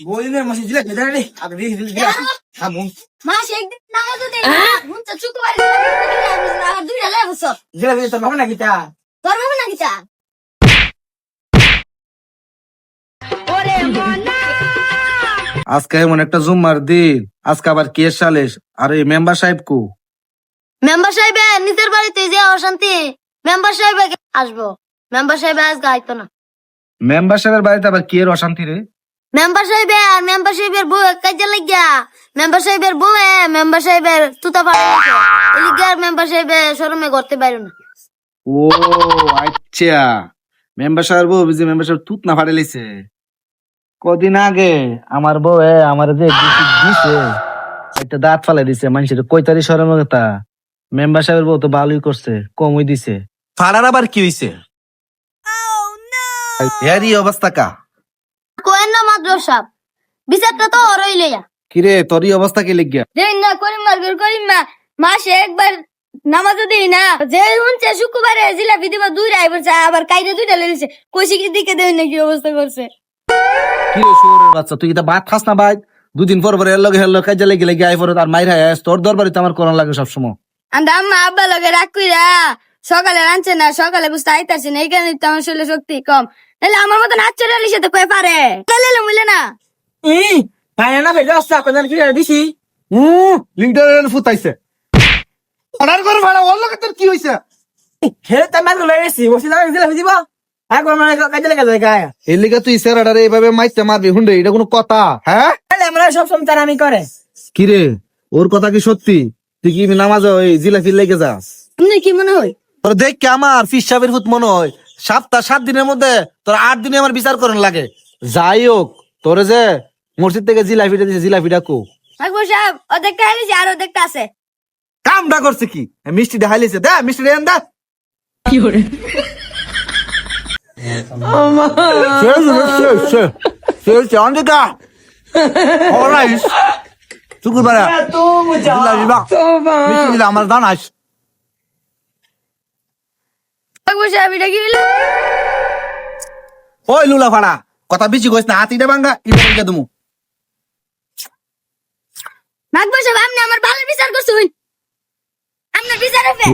গোলিনের মাসি দিলে বেদারে রে আগে দিয়ে দিলে থামুন মাস একদিন নামাজ দেই মুনটা শুক্রবার আর দুই হালে বসো দিলে দিলে তোর বাবা নাকি তা তোর বাবা নাকি তা ওরে মনা আজকে এমন একটা জুম্মার দিন, আজকে আবার কে সালেস আর এই মেম্বার সাহেব কু মেম্বার সাহেব নিজের বাড়িতে যে অশান্তি মেম্বার সাহেব আসবো মেম্বার সাহেব আজ গাইতো না মেম্বার সাহেবের বাড়িতে আবার কে এর অশান্তি রে? মেম্বার সাহেব আর মেম্বার সাহেবের বউ কাজে লাগিয়া মেম্বার সাহেবের বউ মেম্বার সাহেবের তুতা পাড়ে এলিগে আর মেম্বার সাহেব শরমে করতে পারো না ও আচ্ছা, মেম্বার সাহেব বউ বুঝি মেম্বার সাহেব তুত না ফাড়ে লিছে। কদিন আগে আমার বউ আমার যে দিছে একটা দাঁত ফালাই দিছে, মানুষের কয়তারি শরমের কথা। মেম্বার সাহেবের বউ তো ভালোই করছে, কমই দিছে। ফাড়ার আবার কি হইছে? এরই অবস্থা কা কোয়েন না মাদ্রাস সাহেব বিচারটা তো ওরই লইয়া কিরে, তোরই অবস্থা কি লিখিয়া? দেই না করিম মারবের করিম মা মাসে একবার নামাজও দেই না যে শুনছে শুক্রবারে জিলাপি দিবা দুই রাইবার চা আবার কাইরে দুইটা লেগেছে কইছি কি দিকে দেই না কি অবস্থা করছে কিরে শুয়োরের বাচ্চা, তুই কি তা ভাত খাস না ভাই? দুদিন পর পর এর লগে কাজে লেগে লেগে আই পরে আর মাইর হায় তোর দরবারে তো আমার করণ লাগে সবসময়। আমরা আম্মা আব্বা লগে রাগ কইরা সকালে রাঁধছে না সকালে বুঝতে আইতাছি না এই কারণে তো আমার শরীরে শক্তি কম নাহলে আমার মতন হাত চড়ালির সাথে কয়ে পারে তাহলে মিলে না ই পায় না ফেলে আসছে আপনার কি দিছি লিডারের ফুটাইছে অর্ডার করে ভাড়া ওর লগে তোর কি হইছে? খেলে তামার গুলো এসি বসে দাঁড়িয়ে দিলে দিব একবার মানে কাজে লেগে যায় গায়ে এর লিগা তুই স্যারাডারে এইভাবে মাইতে মারবি হুন্ডে, এটা কোনো কথা? হ্যাঁ তাহলে আমরা সব সময় আমি করে কিরে, ওর কথা কি সত্যি? তুই কি নামাজ ওই জিলাফি লেগে যাস? তুমি কি মনে হয় তোর দেখ কে আমার ফিস সাহেবের ফুট মনে হয় 7 দিনের মধ্যে তোর 8 দিনে আমার বিচার করেন লাগে। যাই হোক, তোরে যে মসজিদ থেকে জিলাপিটা দিছে, জিলাপিটা কো আকবর সাহেব ও দেখতে আইলিছে আর ও দেখতে আছে কামটা করছে কি? মিষ্টি দেখাইলিছে, দে মিষ্টি দেন দা। কি করে চান্দিকা অলরাইট শুক্রবার আমার জানাস আকবর সাহেব এটা কি হইলো ওই লুলা ফাড়া কথা বেশি কইস না, হাতিটা ভাঙ্গা ইটা তুমি আকবর সাহেব আপনি আমার ভালো বিচার করছেন আপনার বিচার হবে